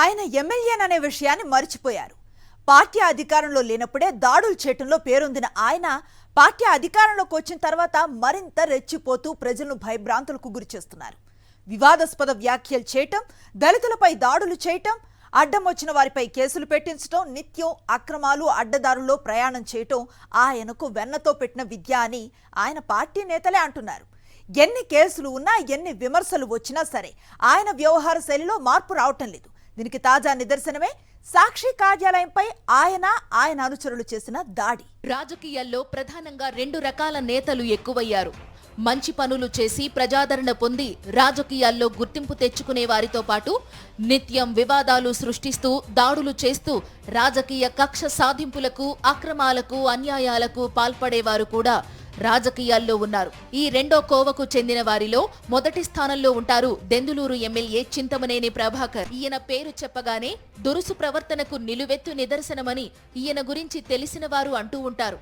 ఆయన ఎమ్మెల్యేననే విషయాన్ని మర్చిపోయారు. పార్టీ అధికారంలో లేనప్పుడే దాడులు చేయటంలో పేరొందిన ఆయన పార్టీ అధికారంలోకి వచ్చిన తర్వాత మరింత రెచ్చిపోతూ ప్రజలను భయభ్రాంతులకు గురిచేస్తున్నారు. వివాదాస్పద వ్యాఖ్యలు చేయటం, దళితులపై దాడులు చేయటం, అడ్డం వచ్చిన వారిపై కేసులు పెట్టించడం, నిత్యం అక్రమాలు అడ్డదారుల్లో ప్రయాణం చేయటం ఆయనకు వెన్నతో పెట్టిన విద్య అని ఆయన పార్టీ నేతలే అంటున్నారు. ఎన్ని కేసులు ఉన్నా, ఎన్ని విమర్శలు వచ్చినా సరే ఆయన వ్యవహార శైలిలో మార్పు రావటం లేదు. దీనికి తాజా నిదర్శనమే సాక్షి కార్యాలయంపై ఆయన అనుచరులు చేసిన దాడి. రాజకీయాల్లో ప్రధానంగా రెండు రకాల నేతలు ఎక్కువయ్యారు. మంచి పనులు చేసి ప్రజాదరణ పొంది రాజకీయాల్లో గుర్తింపు తెచ్చుకునే వారితో పాటు నిత్యం వివాదాలు సృష్టిస్తూ దాడులు చేస్తూ రాజకీయ కక్ష సాధింపులకు, అక్రమాలకు, అన్యాయాలకు పాల్పడేవారు కూడా రాజకీయాల్లో ఉన్నారు. ఈ రెండో కోవకు చెందిన వారిలో మొదటి స్థానంలో ఉంటారు దెందులూరు ఎమ్మెల్యే చింతమనేని ప్రభాకర్. ఈయన పేరు చెప్పగానే దురుసు ప్రవర్తనకు నిలువెత్తు నిదర్శనమని ఈయన గురించి తెలిసిన వారు అంటూ ఉంటారు.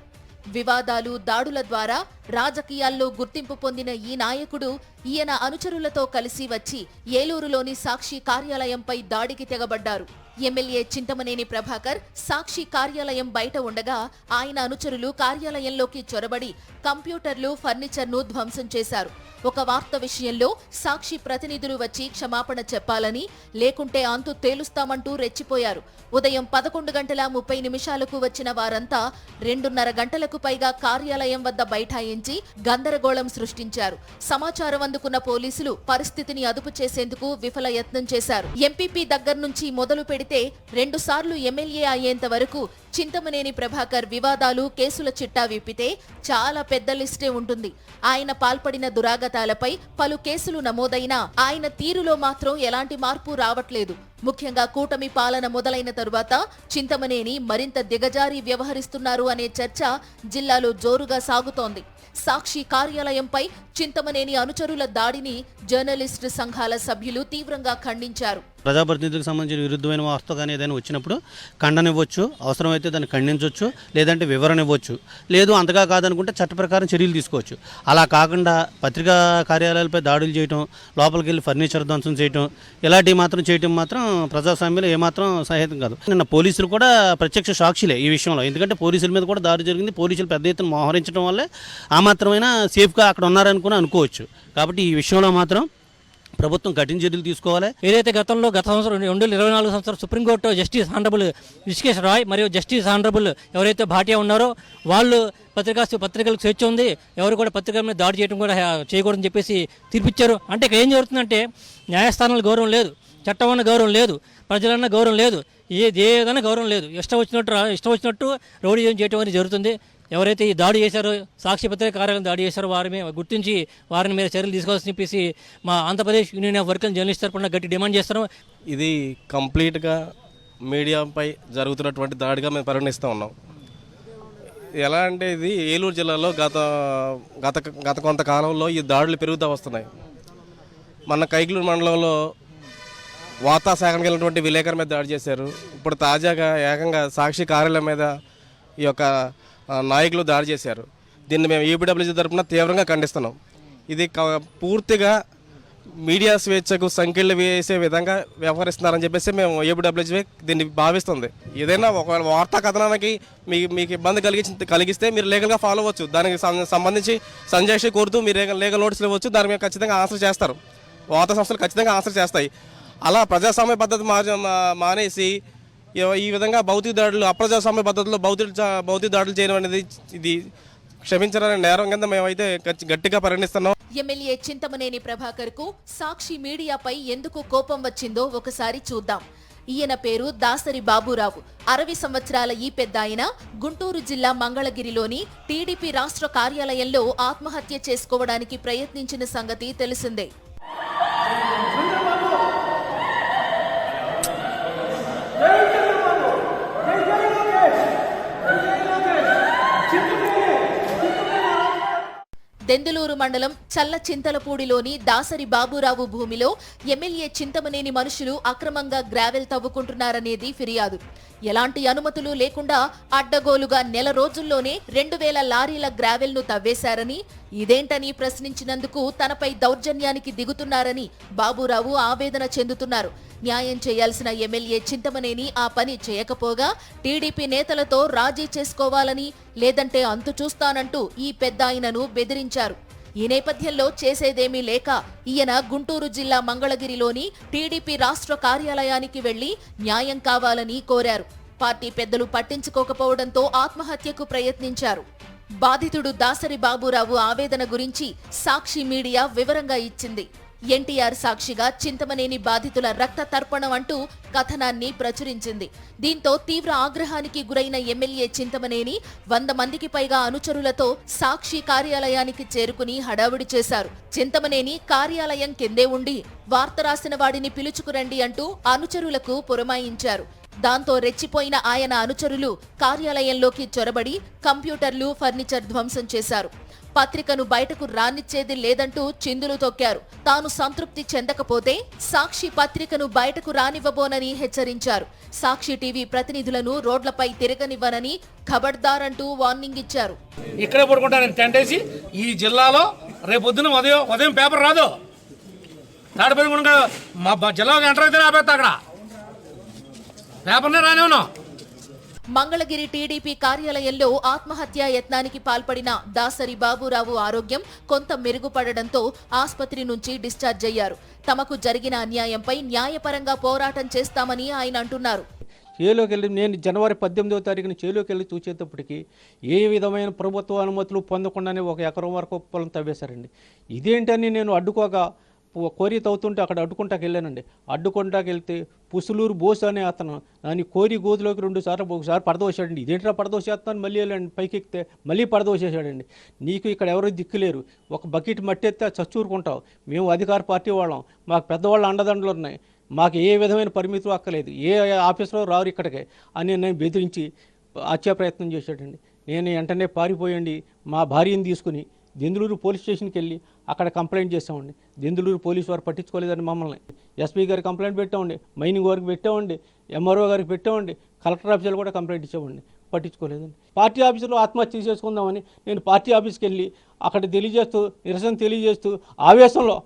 వివాదాలు, దాడుల ద్వారా రాజకీయాల్లో గుర్తింపు పొందిన ఈ నాయకుడు ఈయన అనుచరులతో కలిసి వచ్చి ఏలూరులోని సాక్షి కార్యాలయంపై దాడికి తెగబడ్డారు. ఎమ్మెల్యే చింతమనేని ప్రభాకర్ సాక్షి కార్యాలయం బయట ఉండగా ఆయన అనుచరులు కార్యాలయంలోకి చొరబడి కంప్యూటర్లు, ఫర్నిచర్ను ధ్వంసం చేశారు. ఒక వార్త విషయంలో సాక్షి ప్రతినిధులు వచ్చి క్షమాపణ చెప్పాలని, లేకుంటే అంతు తేలుస్తామంటూ రెచ్చిపోయారు. ఉదయం 11:30 వచ్చిన వారంతా 2:30 గంటలకు పైగా కార్యాలయం వద్ద బైఠాయించి గందరగోళం సృష్టించారు. సమాచారం అందుకున్న పోలీసులు పరిస్థితిని అదుపు చేసేందుకు విఫల యత్నం చేశారు. ఎంపీపీ దగ్గర నుంచి మొదలు పెడితే 2 సార్లు ఎమ్మెల్యే అయ్యేంత వరకు చింతమనేని ప్రభాకర్ వివాదాలు, కేసుల చిట్టా విప్పితే చాలా పెద్ద లిస్టే ఉంటుంది. ఆయన పాల్పడిన దురాగతాలపై పలు కేసులు నమోదైనా ఆయన తీరులో మాత్రం ఎలాంటి మార్పు రావట్లేదు. ముఖ్యంగా కూటమి పాలన మొదలైన తరువాత చింతమనేని మరింత దిగజారి వ్యవహరిస్తున్నారు అనే చర్చ జిల్లాలో జోరుగా సాగుతోంది. సాక్షి కార్యాలయంపై చింతమనేని అనుచరుల దాడిని జర్నలిస్టు సంఘాల సభ్యులు తీవ్రంగా ఖండించారు. ప్రజాప్రతినిధులకు సంబంధించిన విరుద్ధమైన వార్త కానీ ఏదైనా వచ్చినప్పుడు ఖండన ఇవ్వచ్చు, అవసరమైతే దాన్ని ఖండించవచ్చు, లేదంటే వివరణ ఇవ్వచ్చు, లేదు అంతగా కాదనుకుంటే చట్ట ప్రకారం చర్యలు తీసుకోవచ్చు. అలా కాకుండా పత్రికా కార్యాలయాలపై దాడులు చేయటం, లోపలికి వెళ్ళి ఫర్నిచర్ ధ్వంసం చేయటం, ఇలాంటివి మాత్రం చేయటం మాత్రం ప్రజాస్వామ్యంలో ఏమాత్రం సహాయం కాదు. నిన్న పోలీసులు కూడా ప్రత్యక్ష సాక్షులే ఈ విషయంలో. ఎందుకంటే పోలీసుల మీద కూడా దాడి జరిగింది. పోలీసులు పెద్ద ఎత్తున మోహరించడం వల్లే ఆ మాత్రమైనా సేఫ్గా అక్కడ ఉన్నారనుకుని అనుకోవచ్చు. కాబట్టి ఈ విషయంలో మాత్రం ప్రభుత్వం కఠిన చర్యలు తీసుకోవాలి. ఏదైతే గత సంవత్సరం 2024 సంవత్సరం supreme court justice honourable Rishikesh Rai మరియు జస్టిస్ ఆనరబుల్ ఎవరైతే భాటియా ఉన్నారో వాళ్ళు పత్రికలకు స్వేచ్ఛ ఉంది, ఎవరు కూడా పత్రికల మీద దాడి చేయడం కూడా చేయకూడదని చెప్పేసి తీర్పిచ్చారు. అంటే ఇక్కడ ఏం జరుగుతుందంటే న్యాయస్థానాల గౌరవం లేదు, చట్టం అన్న గౌరవం లేదు, ప్రజలన్న గౌరవం లేదు, ఏదైనా గౌరవం లేదు. ఇష్టం వచ్చినట్టు రౌడీ చేయడం అనేది జరుగుతుంది. ఎవరైతే ఈ దాడి చేశారో, సాక్షి పత్రిక కార్యాలయం దాడి చేశారో వారిని గుర్తించి వారిని మీద చర్యలు తీసుకోవాల్సి చెప్పేసి మా Andhra Pradesh union of workers journalist తరఫున గట్టి డిమాండ్ చేస్తున్నాం. ఇది కంప్లీట్గా మీడియాపై జరుగుతున్నటువంటి దాడిగా మేము పరిగణిస్తూ ఉన్నాం. ఎలా అంటే ఇది ఏలూరు జిల్లాలో గత కొంతకాలంలో ఈ దాడులు పెరుగుతూ వస్తున్నాయి. మన కైకలూరు మండలంలో వార్తా సేకరణకు వెళ్ళినటువంటి విలేకరు మీద దాడి చేశారు. ఇప్పుడు తాజాగా ఏకంగా సాక్షి కార్యాలయం మీద ఈ యొక్క నాయకులు దాడి చేశారు. దీన్ని మేము ఈపీడబ్ల్యూజీ తరఫున తీవ్రంగా ఖండిస్తున్నాం. ఇది పూర్తిగా మీడియా స్వేచ్ఛకు సంఖ్యలు వేసే విధంగా వ్యవహరిస్తున్నారని చెప్పేసి మేము ఈపీడబ్ల్యూజీ దీన్ని భావిస్తుంది. ఏదైనా ఒకవేళ వార్తా కథనానికి మీకు ఇబ్బంది కలిగిస్తే మీరు లీగల్గా ఫాలో అవ్వచ్చు. దానికి సంబంధించి సంజయ్ కోరుతూ మీరు లీగల్ నోటీసులు ఇవ్వచ్చు. దాని మీద ఖచ్చితంగా ఆన్సర్ చేస్తారు. వార్తా సంస్థలు ఖచ్చితంగా ఆన్సర్ చేస్తాయి. అలా ప్రజాస్వామ్య పద్ధతి మానేసి ఈ విధంగా భౌతిక దాడులు, అప్రజాస్వామ్య పద్ధతిలో భౌతిక దాడులు చేయడం అనేది ఇది క్షమించరాని నేరం కింద మేమైతే గట్టిగా పరిగణిస్తున్నాం. ఎమ్మెల్యే చింతమనేని ప్రభాకర్ కు సాక్షి మీడియాపై ఎందుకు కోపం వచ్చిందో ఒకసారి చూద్దాం. ఈయన పేరు దాసరి బాబురావు. 60 సంవత్సరాల ఈ పెద్దాయన గుంటూరు జిల్లా మంగళగిరిలోని టీడీపీ రాష్ట్ర కార్యాలయంలో ఆత్మహత్య చేసుకోవడానికి ప్రయత్నించిన సంగతి తెలిసిందే. దెందులూరు మండలం చల్లచింతలపూడిలోని దాసరి బాబురావు భూమిలో ఎమ్మెల్యే చింతమనేని మనుషులు అక్రమంగా గ్రావెల్ తవ్వుకుంటున్నారనేది ఫిర్యాదు. ఎలాంటి అనుమతులు లేకుండా అడ్డగోలుగా నెల రోజుల్లోనే 2000 లారీల గ్రావెల్ ను తవ్వేశారని, ఇదేంటని ప్రశ్నించినందుకు తనపై దౌర్జన్యానికి దిగుతున్నారని బాబురావు ఆవేదన చెందుతున్నారు. న్యాయం చేయాల్సిన ఎమ్మెల్యే చింతమనేని ఆ పని చేయకపోగా టీడీపీ నేతలతో రాజీ చేసుకోవాలని, లేదంటే అంతు చూస్తానంటూ ఈ పెద్దాయనను బెదిరించారు. ఈ నేపథ్యంలో చేసేదేమీ లేక ఈయన గుంటూరు జిల్లా మంగళగిరిలోని టీడీపీ రాష్ట్ర కార్యాలయానికి వెళ్లి న్యాయం కావాలని కోరారు. పార్టీ పెద్దలు పట్టించుకోకపోవడంతో ఆత్మహత్యకు ప్రయత్నించారు. బాధితుడు దాసరి బాబురావు ఆవేదన గురించి సాక్షి మీడియా వివరంగా ఇచ్చింది. ఎన్టీఆర్ సాక్షిగా చింతమనేని బాధితుల రక్త తర్పణం అంటూ కథనాన్ని ప్రచురించింది. దీంతో తీవ్ర ఆగ్రహానికి గురైన ఎమ్మెల్యే చింతమనేని 100 మందికి పైగా అనుచరులతో సాక్షి కార్యాలయానికి చేరుకుని హడావుడి చేశారు. చింతమనేని కార్యాలయం కిందే ఉండి వార్త రాసిన వాడిని పిలుచుకురండి అంటూ అనుచరులకు పురమాయించారు. దాంతో రెచ్చిపోయిన ఆయన అనుచరులు కార్యాలయంలోకి చొరబడి కంప్యూటర్లు, ఫర్నిచర్ ధ్వంసం చేశారు. పత్రికను బయటకు రానిచ్చేది లేదంటూ చిందులు తొక్కారు. తాను సంతృప్తి చెందకపోతే సాక్షి పత్రికను బయటకు రానివ్వబోనని హెచ్చరించారు. సాక్షి టీవీ ప్రతినిధులను రోడ్లపై తిరగనివ్వనని ఖబర్దార్ అంటూ వార్నింగ్ ఇచ్చారు. ఇక్కడే పడుకుంటాను టెంట్ వేసి. ఈ జిల్లాలో రేపొద్దున ఉదయం పేపర్ రాదు. తాడిపల్లి మా జిల్లాలో ఎంటర్ అయితే ఆపేస్తా, అక్కడ పేపర్నే రానివ్వను. మంగళగిరి టీడీపీ కార్యాలయంలో ఆత్మహత్యా యత్నానికి పాల్పడిన దాసరి బాబురావు ఆరోగ్యం కొంత మెరుగుపడడంతో ఆస్పత్రి నుంచి డిశ్చార్జ్ అయ్యారు. తమకు జరిగిన అన్యాయంపై న్యాయపరంగా పోరాటం చేస్తామని ఆయన అంటున్నారు. చేలోకి వెళ్ళి నేను జనవరి 18వ తారీఖున చేలోకి వెళ్ళి చూసేటప్పటికి ఏ విధమైన ప్రభుత్వ అనుమతులు పొందకుండానే 1 ఎకరం వరకు పొలం తవ్వేశారండి. ఇదేంటని నేను అడ్డుకోగా కోరి తవ్వుతుంటే అక్కడ అడ్డుకుంటాకి వెళ్ళానండి. అడ్డుకుంటాకి వెళ్తే పుసులూరు బోసు అనే అతను దాన్ని కోరి గోతులోకి 2 సార్లు ఒకసారి పడదోసాడండి. ఇదేంట్రా పడదోసేస్తాను మళ్ళీ వెళ్ళండి పైకి ఎక్కితే మళ్ళీ పడదోసేసాడండి. నీకు ఇక్కడ ఎవరో దిక్కులేరు, ఒక బకెట్ మట్టి ఎత్తే చచ్చూరుకుంటావు, మేము అధికార పార్టీ వాళ్ళం, మాకు పెద్దవాళ్ళ అండదండలు ఉన్నాయి, మాకు ఏ విధమైన పరిమితులు అక్కలేదు, ఏ ఆఫీసులో రారు ఇక్కడికే అని నేను బెదిరించి హత్యా ప్రయత్నం చేశాడండి. నేను వెంటనే పారిపోయండి మా భార్యను తీసుకుని దెందులూరు పోలీస్ స్టేషన్కి వెళ్ళి అక్కడ కంప్లైంట్ చేసామండి. దెందులూరు పోలీసు వారు పట్టించుకోలేదని మమ్మల్ని ఎస్పీ గారికి కంప్లైంట్ పెట్టామండి, మైనింగ్ వారికి పెట్టామండి, ఎంఆర్ఓ గారికి పెట్టామండి, కలెక్టర్ ఆఫీసులో కూడా కంప్లైంట్ ఇచ్చామండి, పట్టించుకోలేదండి. పార్టీ ఆఫీసులో ఆత్మహత్య చేసుకుందామని నేను పార్టీ ఆఫీస్కి వెళ్ళి అక్కడ నిరసన తెలియజేస్తూ ఆవేశంలో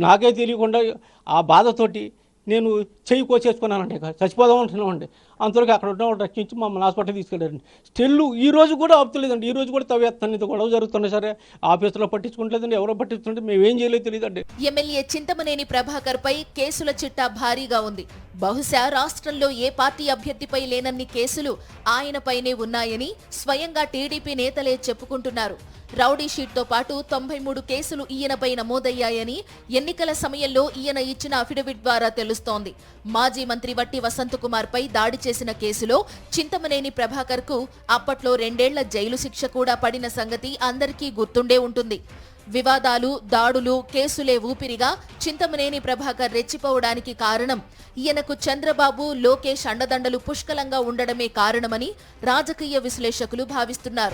నాకే తెలియకుండా ఆ బాధతోటి నేను చెయ్యి కోసేసుకున్నానండి. చచ్చిపోదాం అంటున్నామండి. అంతవరకు అక్కడ ఉన్న వాళ్ళు రక్షించి మమ్మల్ని హాస్పిటల్ తీసుకెళ్ళారండి. స్టిల్ ఈ రోజు కూడా ఆపుతలేదండి. ఈ రోజు కూడా తవ్వేస్తాను, ఇది గొడవ జరుగుతున్నా సరే ఆఫీసులో పట్టించుకుంటలేదండి. ఎవరో పట్టించుకుంటే మేమేం చేయలేదు తెలియదండి. ఎమ్మెల్యే చింతమనేని ప్రభాకర్ పై కేసుల చిట్టా భారీగా ఉంది. బహుశా రాష్ట్రంలో ఏ పార్టీ అభ్యర్థిపై లేనన్ని కేసులు ఆయనపైనే ఉన్నాయని స్వయంగా టీడీపీ నేతలే చెప్పుకుంటున్నారు. రౌడీ షీట్తో పాటు 93 కేసులు ఈయనపై నమోదయ్యాయని ఎన్నికల సమయంలో ఈయన ఇచ్చిన అఫిడవిట్ ద్వారా తెలుస్తోంది. మాజీ మంత్రి వట్టి వసంతకుమార్ పై దాడి చేసిన కేసులో చింతమనేని ప్రభాకర్ కు అప్పట్లో 2 ఏళ్ల జైలు శిక్ష కూడా పడిన సంగతి అందరికీ గుర్తుండే ఉంటుంది. వివాదాలు, దాడులు, కేసులే ఊపిరిగా చింతమనేని ప్రభాకర్ రెచ్చిపోవడానికి కారణం ఈయనకు చంద్రబాబు, లోకేష్ అండదండలు పుష్కలంగా ఉండడమే కారణమని రాజకీయ విశ్లేషకులు భావిస్తున్నారు.